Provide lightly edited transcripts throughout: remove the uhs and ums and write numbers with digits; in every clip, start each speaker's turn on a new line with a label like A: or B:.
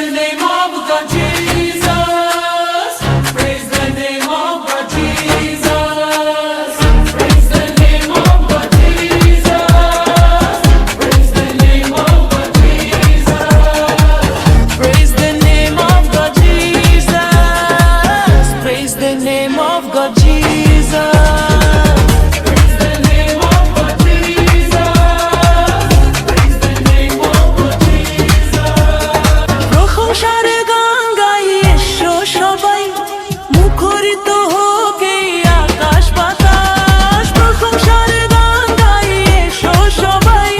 A: the name of God Jesus. Praise the name of God Jesus. Praise the name of God Jesus. Praise the name of God Jesus. Praise the name of God Jesus. Praise the name of God Jesus. প্রশংসার গান গাই এসো সবাই, মুখরিত হোক এই আকাশ বাতাস। প্রশংসার গান গাই এসো সবাই,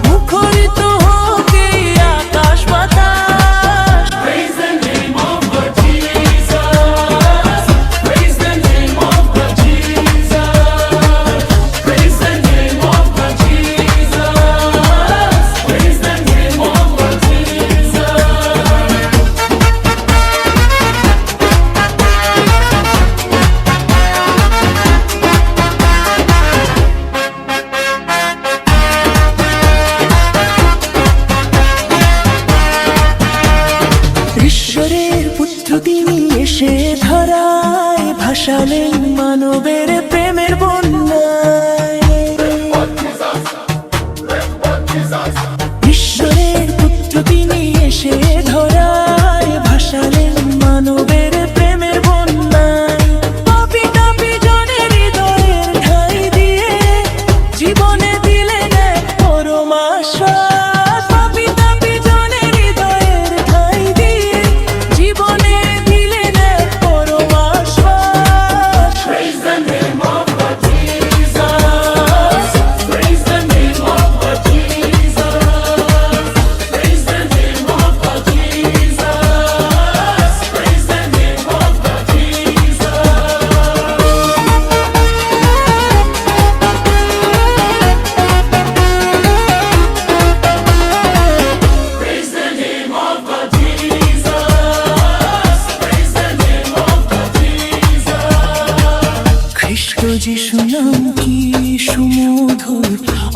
A: মুখরিত হোক এই আকাশ বাতাস। Praise the name of God Jesus. Praise the name of God Jesus. Praise the name of God Jesus. Praise the name of God Jesus. ঈশ্বরের পুত্র তিনি এসে ধরায়, ভাসালেন মানবের প্রেমের বন্যায়। ঈশ্বরের পুত্র তিনি এসে ধরায়, ভাসালেন মানবের প্রেমের বন্যায়। পাপী তাপী জনের হৃদয়ের ঠাঁই দিয়ে জীবনে দিলেন এক পরম আশ্বাস। পাপী তাপী জনের হৃদয়ের ঠাঁই দিয়ে জীবনে দিলেন এক পরম আশ্বাস। Praise the name of God Jesus. Praise the name of God Jesus. Praise the name of God Jesus. Praise the name of God Jesus. Praise the name of God Jesus. Praise the name of God Jesus. খ্রিস্ট যিশু নাম কি সুমধুর,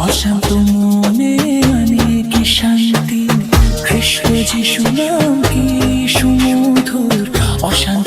A: অশান্ত মনে আনে কি শান্তি। খ্রিস্ট যিশু নাম কি সুমধুর, অশান্ত